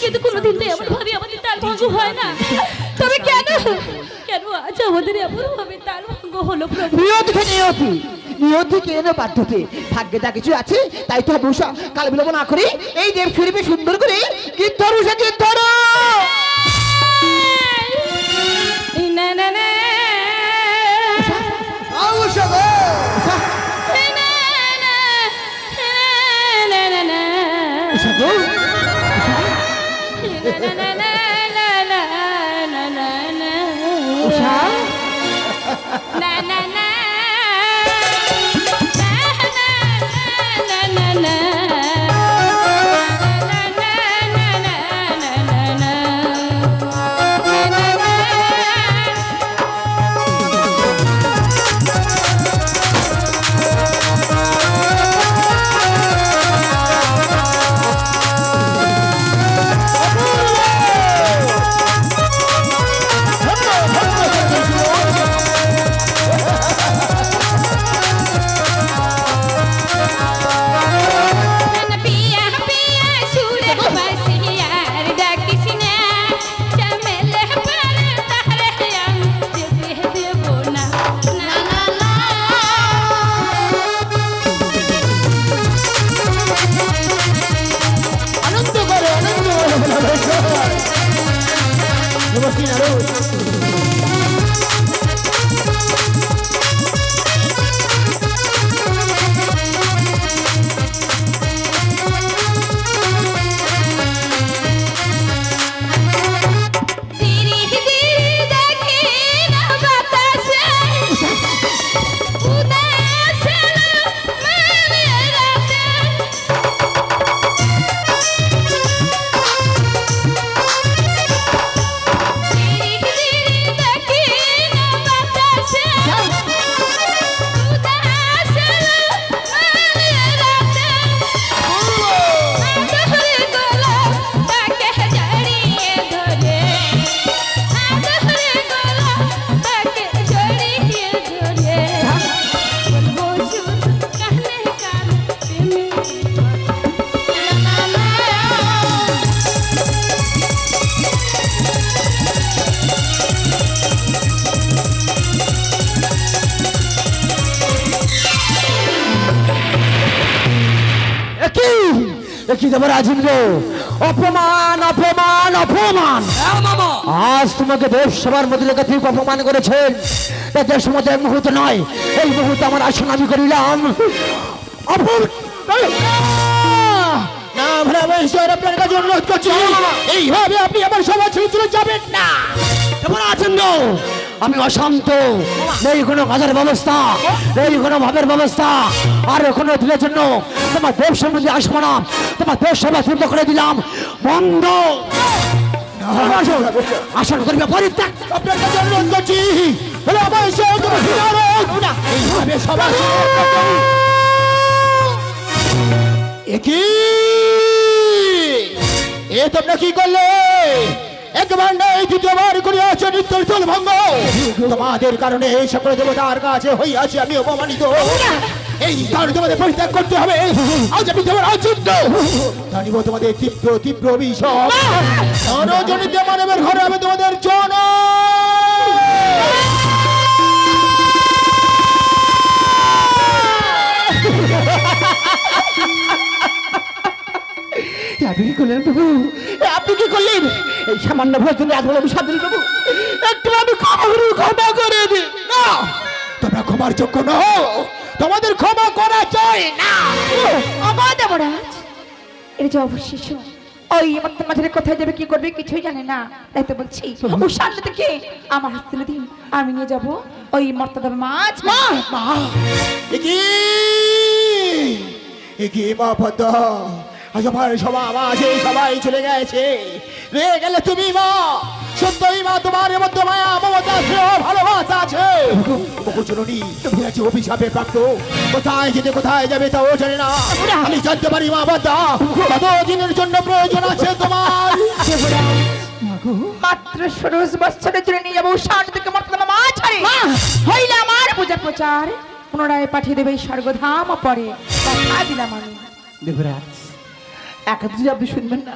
কিন্তু কোনোদিন তো এমন ভাবে আমাদের তাল ভঙ্গ হয় না। তবে কেন কেন আজ আমাদের এমন ভাবে তাল ভঙ্গ হলো প্রভু? নিয়তি কেন বাধ্যতে ভাগ্যে যা কিছু আছে তাই তো হবে উষা। কাল বিলম্ব না করে এই দেব শরীফে সুন্দর করে গীত ধরো উষা, গীত ধরো। না না না উষা গো, উষা গো, উষা না না না অপমান অপমান অপমান। আজ তোমাকে দেব সবার মধ্যে অপমান করেছেন। দেশ মধ্যে এক মুহূর্ত নয়, এই মুহূর্তে আমার আসন আমি করিলাম। আপনার কাছে অনুরোধ করছি, এইভাবে আপনি আমার সভা ছেড়ে চলে যাবেন না। কেমন আছেন? আমি অশান্ত, নেই কোনো কাজের ব্যবস্থা, নেই কোনো ভাবের ব্যবস্থা। আর কোনো দিনের জন্য তোমার দেব সম্বন্ধে আসবো না, তোমার দেব সভা শুদ্ধ করে দিলাম, বন্ধ। আসন করবে পরিত্যাগ। আপনার কাছে অনুরোধ করছি, তোমরা কি করলে? একবার নেই দ্বিতীয়বার করিয়াছে নিত্যল ভঙ্গ। তোমাদের কারণে এই সকল দেবতার কাছে হইয়াছি আমি অপমানিত। এই কারণে তোমাদের পরিত্যাগ করতে হবে। আজ আমি তোমার অচিন্ত জানিব তোমাদের তীব্র তীব্র বিষয়। জনিত মানবের ঘরে হবে তোমাদের জন। আপনি কি করলেন প্রভু? আপনি কি করলেন? এই সামান্য ভয়ের জন্য এত বড় বিষাদ দিল প্রভু। একটু আমি ক্ষমা করে দিই না। তোমরা ক্ষমার যোগ্য নও, তোমাদের ক্ষমা করা চাই না। দেবরাজ, এর যে অবশেষ ওই মাঝে কোথায় যাবে কি করবে কিছুই জানে না, তাই তো বলছি ও সামনে থেকে আমার হাত তুলে দিন, আমি নিয়ে যাবো ওই মর্তদা মাছ। মা মা এগিয়ে মা পদ্মা, আজ আমার সবাই চলে গেছে, রয়ে গেলে তুমি মা। সত্যই মা, তোমার মধ্যে মায়া মমতা ভালোবাসা আছে। তুমি আজ অভিশাপে প্রাপ্ত, কোথায় যেতে কোথায় যাবে তাও জানে না। আমি জানতে পারি মা পদ্মা, কত দিনের জন্য প্রয়োজন আছে তোমার? মাত্র 16 বছরের জন্য নিয়ে যাবো শান থেকে মর্তদা মাছ ছাড়ে হইলে আমার পূজা প্রচার পুনরায় পাঠিয়ে দেবে স্বর্গধাম। পরে কথা দিলাম আমি। দেবরাজ, একান্তই আপনি শুনবেন না,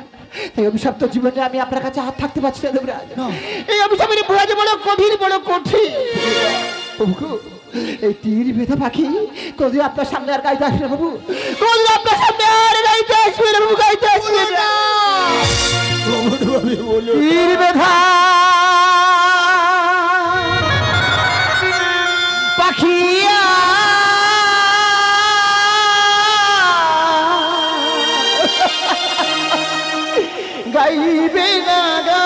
এই অভিশপ্ত জীবনে আমি আপনার কাছে হাত থাকতে পারছি না দেবরাজ। এই অভিশাপের বোঝা যে বড় কঠিন, বড় কঠিন। প্রভু, এই তীর বেঁধে পাখি কোনদিন আপনার সামনে আর গাইতে আসবে না প্রভু, কোনদিন আপনার সামনে আর গাইতে আসবে না প্রভু, গাইতে আসবে না। তীর বেঁধা পাখিয়া গাইবে না গা,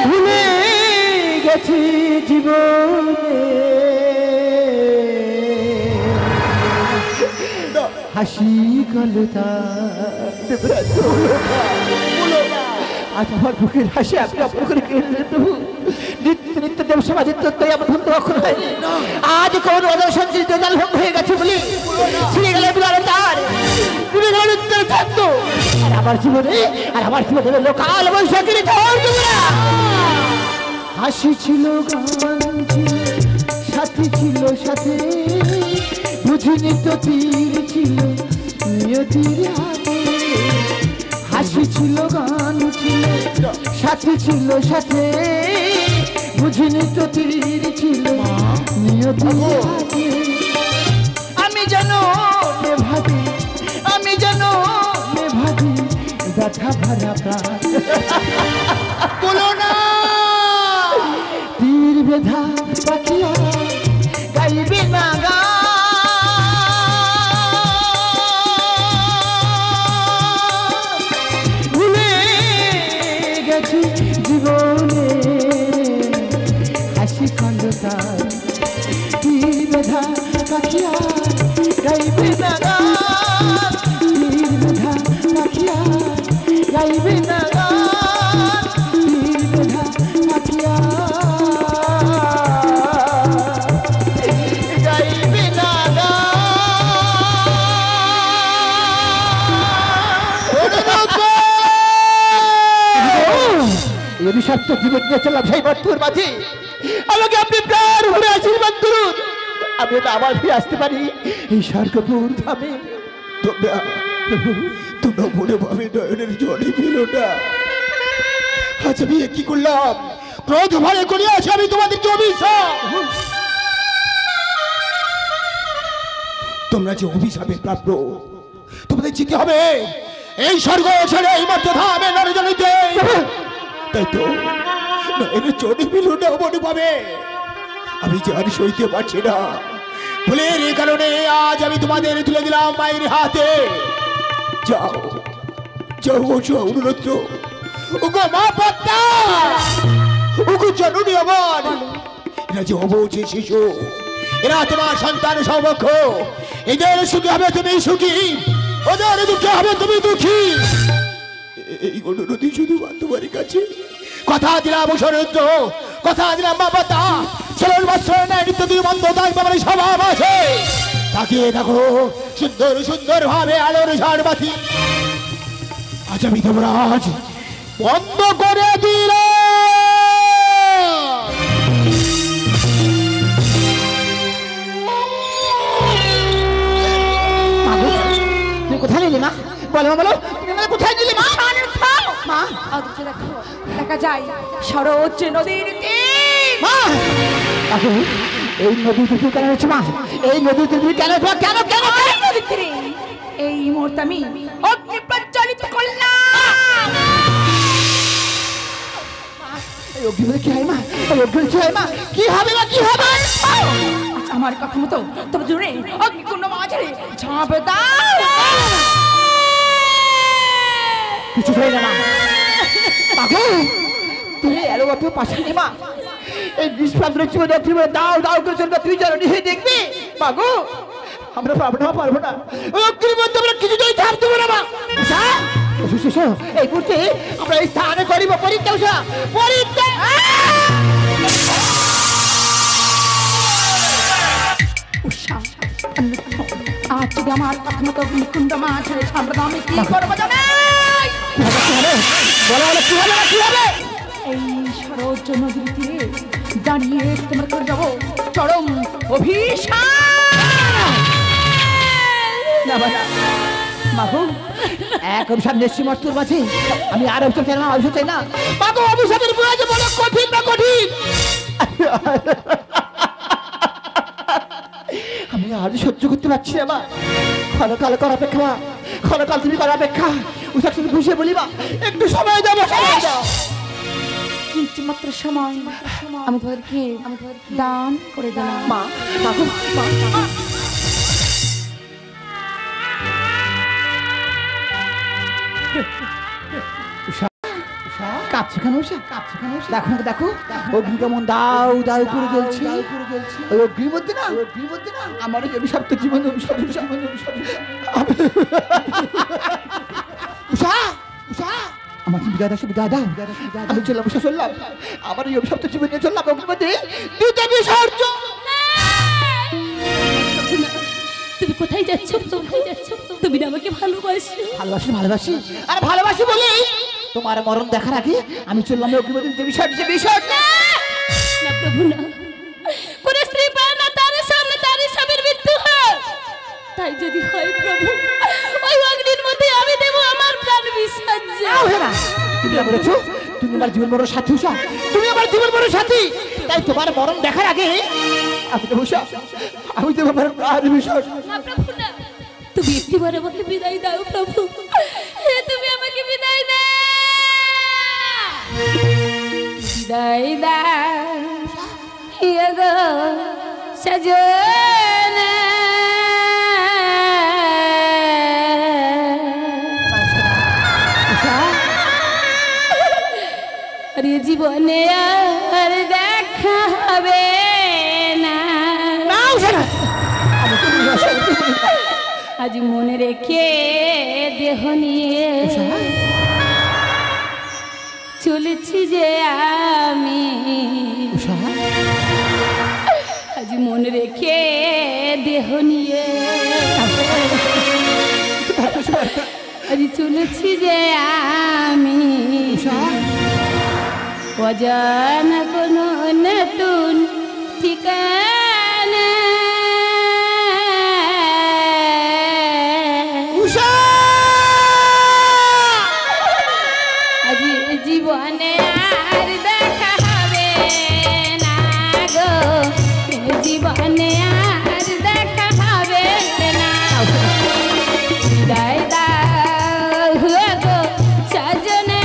ভুলে গেছি জীবনে হাসি কলতা। আজ আমার বুকের হাসি আপনি অপর করে কেড়ে প্রভু। নিত্য নিত্য দেব সমাজের তত্ত্বই আমার বন্ধু অক্ষর হয়নি। আজ কোন অদর সঞ্চিত দেদাল ভঙ্গ হয়ে গেছে বলি ছিঁড়ে গেলে বিড়ালে তার তুমি গেল নিত্যের খাদ্য। আর আমার জীবনে লোকাল বৈশাখীর ঝড় তোমরা। হাসি ছিল, গান ছিল, সাথী ছিল সাথে, বুঝিনি তো তীর ছিল নিয়তির হাতে। হাসি ছিল, গান ছিল, সাথী ছিল সাথে, বুঝিনি তো তীর ছিল নিয়তির হাতে। আমি যেন ভাবি, আমি যেন ভাবি ব্যথা ভরা প্রাণ। বলো না তীর বেঁধা পাখিয়া গাইবে না গা, ভুলে গেছি জীবনে হাসি কলতা। তীর বেঁধা পাখিয়া গাইবে না গা, তীর বেঁধা পাখিয়া গাইবে না গা, তীর বেঁধা পাখিয়া গাইবে না গা। এই অভিশপ্ত জীবন নিয়ে চললাম সেই মৃত্যুর মাঝে, আমাকে আপনি প্রাণ ভরে আশীর্বাদ করুন, আমি আবার ফিরে আসতে পারি এই স্বর্গপুর ধামে। তোমরা মনে ভাবে নয়নের জলই পেল না। আজ আমি কি করলাম? ক্রোধ ভারে করিয়াছি আমি তোমাদেরকে অভিশাপ। তোমরা যে অভিশাপে প্রাপ্ত, তোমাদের যেতে হবে এই স্বর্গ ছেড়ে এই মধ্য ধামে নরজনিতে। তাই তো নয়নের জলই পেল না মনে ভাবে। আমি জানি সইতে পারছি না, ভুলের এই কারণে আজ আমি তোমাদের তুলে দিলাম মায়ের হাতে। যাও যাও, বসো অনুরোধ। ওগো মা পদ্মা, ওগো জননী আমার, এরা যে অবুঝে শিশু, এরা তোমার সন্তান সৌভাগ্য। এদের সুখে হবে তুমি সুখী, ওদের দুঃখে হবে তুমি দুঃখী। এই অনুরোধই শুধু তোমার কাছে। কথা দিলাম শরৎ, কথা দিলাম মা পদ্মা, চলন বস্ত্র নেয় নিত্য দুই বন্ধ তাই বাবার স্বভাব আছে। তাকিয়ে দেখো সুন্দর সুন্দর ভাবে আলোর ঝাড়বাতি। আজ আমি দেবরাজ বন্ধ করে দিল। তুই কোথায় নিলি মা? বলো বলো, তুমি আমাকে কোথায় নিলি মা? মা অথচ দেখো, দেখা যায় সরোজ নদীর তীর। মা এই নদীতে তুই কেন হচ্ছে মা? এই নদীতে তুই কেন কেন কেন কেন নদীর তীরে এই মুহূর্তে আমি অগ্নি প্রজ্বলিত করলাম। এই অগ্নি কি হয় মা? এই অগ্নি কি হয় মা? কি হবে মা? কি হবে? আচ্ছা, আমার কথা মতো তবে জুড়ে অগ্নিকুণ্ড মাঝে ঝাঁপ দাও। কিছু হয় না মা। বাবু তুই এলো বাবু পাশে নি মা। এই নিষ্পাত্রের জীবনে তুই দাও দাও করে চলবে, তুই যেন নিয়ে দেখবি বাবু। আমরা পারবো না ওই অগ্নির মধ্যে আমরা কিছুতেই ঝাঁপ দেবো না মা। এই মুহূর্তে আমরা এই স্থানে করিব পরিত্যাগ। আজ যদি আমার কথা মতো অগ্নিকুণ্ড মাঝে ঝাঁপ দাও, আমি কি করবো জানো? বলো বলো কি হবে? কি হবে? এই সরোজ নদীর তীরে জানিয়ে তোমার করে যাবো চরম অভিশাপ। না বাবা মাগো এক অভিশাপ নিশ্চয় মস্তুর মাঝে আমি আর অভিশাপ চাই না, অভিশাপ চাই না মাগো। অভিশাপের প্রয়োজন বলো কঠিন না কঠিন। আমি আর সহ্য করতে পারছি না মা। ক্ষণকাল কর অপেক্ষা, ক্ষণকাল তুমি কর অপেক্ষা। উষাক তুমি খুশি বলিবা একটু সময় দেবো, সময় দাও। কিন্তু মাত্র সময় আমি তোমাদেরকে দান করে দিলাম। মা মাগো মা কাঁপছে কেন উষা? দেখো দেখো অগ্নি কেমন দাউ দাউ করে জ্বলছে। ওই অগ্নির মধ্যে না আমার এই অভিশপ্ত জীবন অভিশাপ উষা উষা আমার বিদায় দাও, বিদায় দাও। আমি চললাম উষা, চললাম আমার এই অভিশপ্ত জীবন নিয়ে চললাম অগ্নির মধ্যে দিতে বিসর্জন। তুমি কোথায় যাচ্ছ? তুমি না আমাকে ভালোবাসো? ভালোবাসি ভালোবাসি আর ভালোবাসি বলি তোমার মরণ দেখার আগে আমি চললাম অগ্নিপতি বিসর্জন। না প্রভু না, কোন স্ত্রী পায় না তার সামনে তার স্বামীর মৃত্যু হয়। তাই যদি হয় প্রভু ওই অগ্নির মধ্যে আমি দেব আমার প্রাণ বিসর্জন। তুমি বলেছো তুমি আমার জীবন বড় সাথী উষা, তুমি আমার জীবন বড় সাথী। তাই তোমার মরণ দেখার আগে আমি দেবো উষা, আমি দেবো আমার প্রাণ বিসর্জন। না প্রভু না, তুমি একটিবার আমাকে বিদায় দাও প্রভু, তুমি আমাকে বিদায় দাও, বিদায় দাও হে গো সজনা। আরে জীবনে আর দেখা হবে না, আজ মনে রেখে দেহ নিয়ে চলেছি যে আমি, আজ মনে রেখে দেহ নিয়ে আজ চলেছি যে আমি, অজানা কোনো নতুন ঠিকানা। আজ জীবনে আর দেখা হবে না গো, জীবনে আর দেখা হবে না, বিদায় দাও গো সজনা।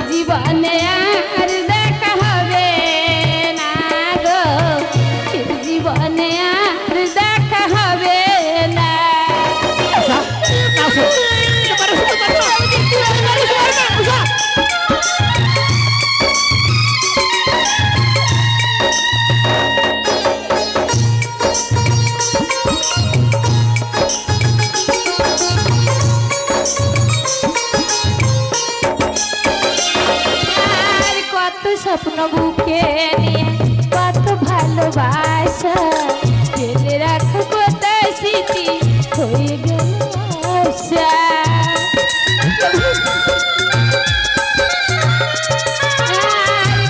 জীবনে আর দেখা হবে না গো, জীবনে আর দেখা হবে না। স্বপ্ন বুকে নিয়ে কত ভালোবাসা ফেলে রাখো কত স্মৃতি হয়ে গেল আশা।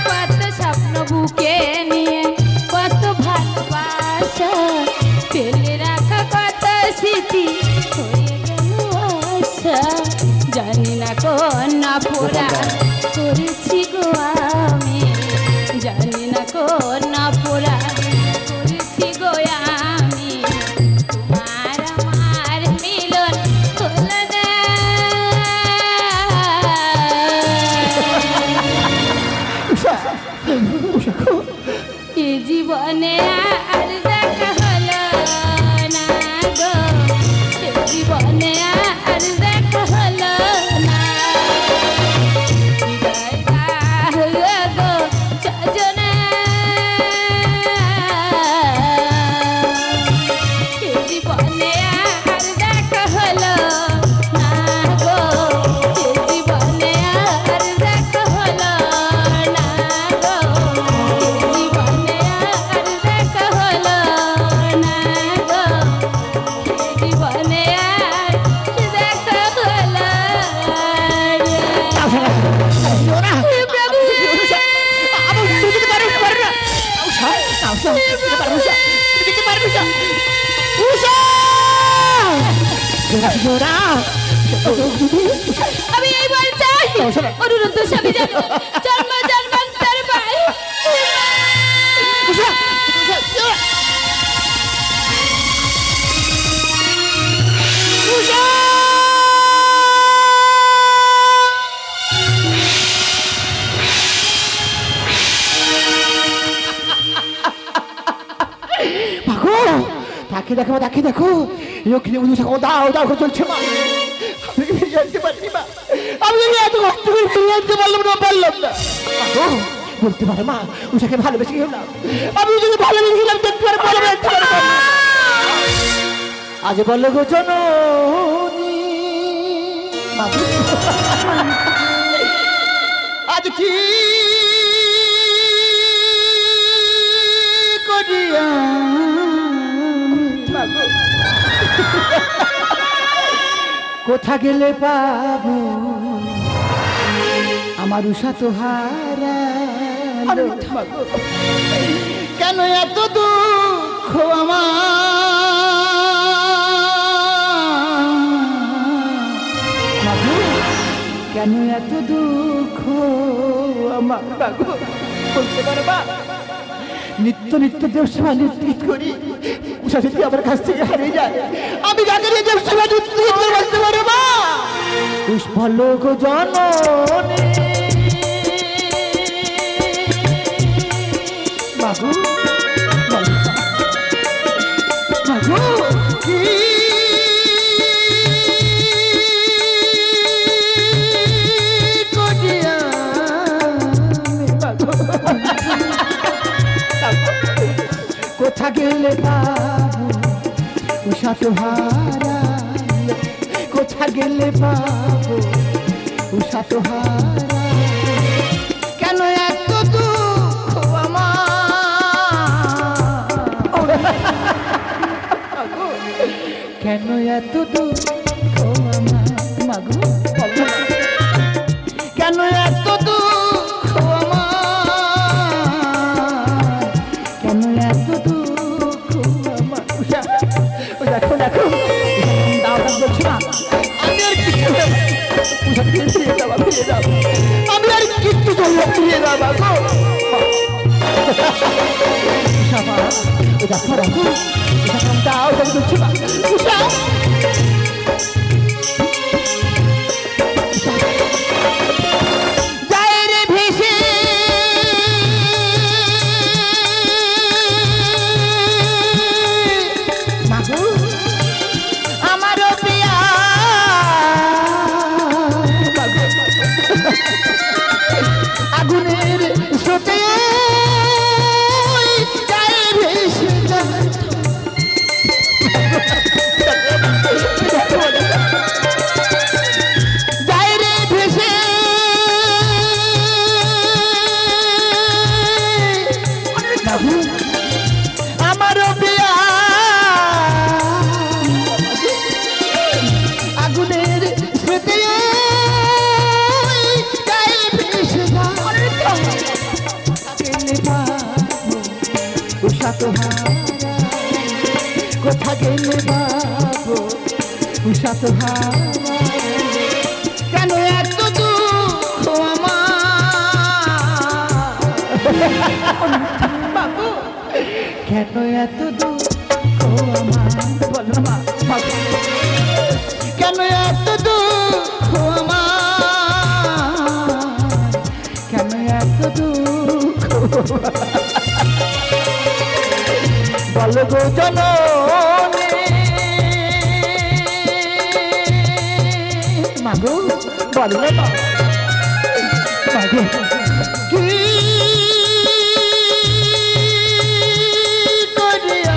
কত স্বপ্ন বুকে নিয়ে কত ভালোবাসা ফেলে রাখা কত স্মৃতি হয়ে গেল আশা। জানি না কোন পোড়া করেছি গো আমি, জানি না কোন পোড়া করেছি গো আমি, তোমার আমার মিলন হলো না। এ জীবনে আর দেখা হলো না গো, এ জীবনে আর দেখা হলো না, বিদায় দাও গো সজনা। এ জীবনে আর দেখা হলো না গো, এ জীবনে আর দেখা হলো না গো, এ জীবনে আর দেখা হলো জোড়া আমি এইবার চাই অনুরুদ্ধ স্বামী যেন জন্ম জন্মান্তর পায়। তাকে দেখো তাকে দেখো এখানে দাও দাও করে চলছে মা আমি ফিরে আসতে পারিনি মা আমি এত কষ্ট করে ফিরে আসতে পারলাম না বলতে পারে মা উষাকে ভালোবেসে গেল না আমি যদি ভালোবেসে গেলাম দেখতে পারে আজ বলো গো জননী আজ কি করিয়া কোথা গেলে পাবো আমার উষা তো হারালো কেন এত দুঃখ আমার কেন এত দুঃখ আমার বলতে পারবা নিত্য নিত্য দেবসভা নিশ্চিত করি উষা যদি আমার কাছ থেকে হারিয়ে যায় আমি যাকে নিয়ে দেবসভা নিশ্চিত করে বসতে পারবো মা বলো গো জননী মাগো মাগো কি করিয়া কোথা গেলে পাবো উষা তো হারালো কোথা গেলে পাবো উষা তো হারালো কেন এত দুঃখ আমার কেন এত দুঃখ আমার মাগো কেন এত দুঃখ আমার কেন এত দুঃখ আমার উষা দেখো দেখো দাও বলছি না আমি আর কিছু ফিরে যাবো আমি আর কিচ্ছু করবো ফিরে যাবো গো দেখো দেখো দাও বলছি না উষা আগুনের স্রোতে আমার আগুনের স্রোতে উষা তো কোথা গেলে বাবু উষা তো কেন এত দুঃখ আমার কেন এত দুঃখ আমার বলো মা কেন এত দুঃখ আমার কেন এত দুঃখ বলো গো জননী মাগো বলো না মাগো কি করিয়া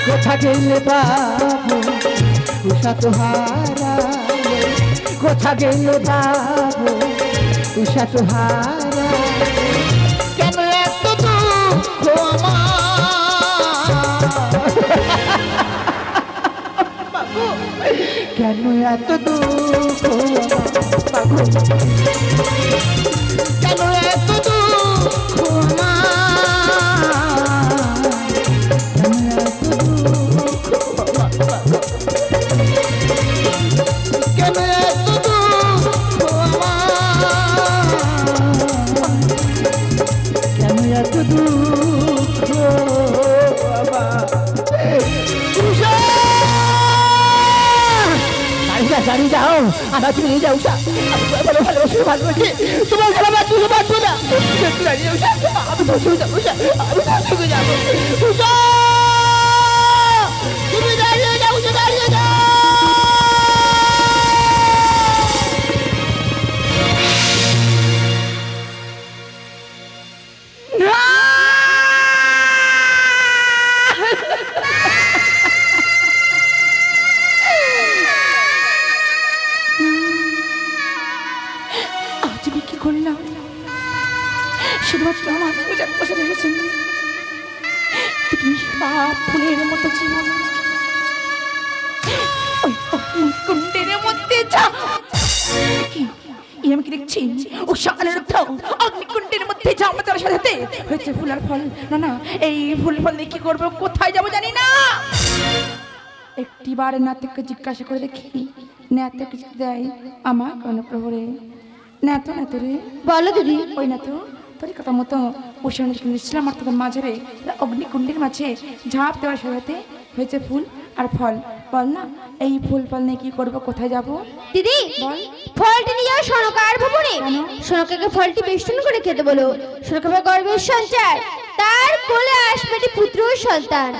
কোথা গেলে বাবু উষা তো হারালো কোথা গেলে বাবু উষা তো হারালো কেন এত দুঃখ আমার কেন এত দুঃখ আমার কেন এত দুঃখ আমার না তুমি নিয়ে যাও উষা, আমি তোমায় ভালোবাসি ভালোবাসি, তোমার খেলা বাদ দিতে পারবো না। একটু দাঁড়িয়ে উষা, আমি তোর সঙ্গে যাবো উষা, আমি তোর সঙ্গে যাবো উষা, তুমি দাঁড়িয়ে যাও উষা, দাঁড়িয়ে যাও। আজ আমি কি করলাম? শুধুমাত্র আমার পূজা বসে রয়েছেন তুমি ফুলের মতো জীবন ওই কুণ্ডের মধ্যে যা আমি কি দেখছি ও সকালের অগ্নিকুণ্ডের মধ্যে যা আমাদের সাথে হয়েছে ফুল আর ফল। না না, এই ফুল ফল দিয়ে কি করবো, কোথায় যাবো জানি না। একটিবার নাতকে জিজ্ঞাসা করে দেখি, নাত কিছু দেয় আমার কোনো প্রহরে? নাতো নাতো রে, বলো দিদি। ওই না তো তোর কথা মতো উষানের নিচ্ছিলাম আর তোদের মাঝে রে অগ্নিকুণ্ডের মাঝে ঝাঁপ দেওয়ার সাথে হয়েছে ফুল আর ফল। বল না এই ফুল ফল নিয়ে কি করবো, কোথায় যাব? দিদি বল। ফলটি নিয়ে যাও সনকার ভবনে। সনকাকে ফলটি বেষ্টন করে খেতে বলো। সনকার গর্ভের সঞ্চার, তার কোলে আসবে একটি পুত্র সন্তান,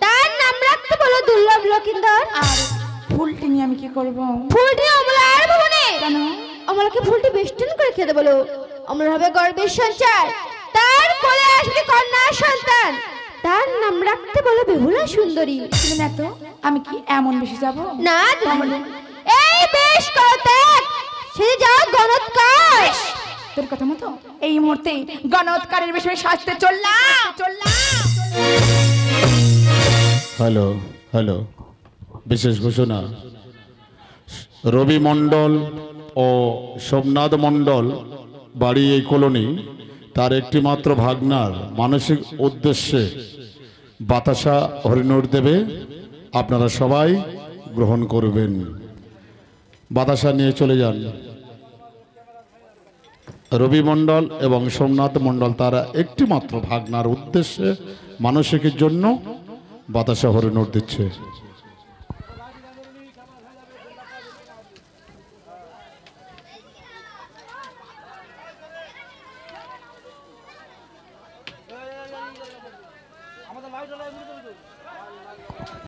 তার নাম রাখতে বলো দুর্লভ লকিন্দর। আর ফুলটি নিয়ে আমি কি করবো? ফুলটি অমলার ভবনে। কেন? অমলাকে ফুলটি বেষ্টন করে খেতে বলো। অমলার হবে গর্ভের সঞ্চার, তার কোলে আসবে কন্যা সন্তান, তার নাম রাখতে বলো বেহুলা সুন্দরী। তুমি না তো আমি কি এমন বেশি যাবো? না দিদি, এই বেশ করতে সে যাও গণৎকার। তোর কথা মতো এই মুহূর্তে গণৎকারের বিষয়ে শাস্তে চললাম। হ্যালো হ্যালো, বিশেষ ঘোষণা, রবি মণ্ডল ও সোমনাথ মণ্ডল বাড়ি এই কলোনি, তার একটি মাত্র ভাগনার মানসিক উদ্দেশ্যে বাতাসা হরিণর দেবে, আপনারা সবাই গ্রহণ করবেন। বাতাসা নিয়ে চলে যান। রবি মণ্ডল এবং সোমনাথ মণ্ডল তারা একটি মাত্র ভাগনার উদ্দেশ্যে মানসিকের জন্য বাতাসা হরিণর দিচ্ছে।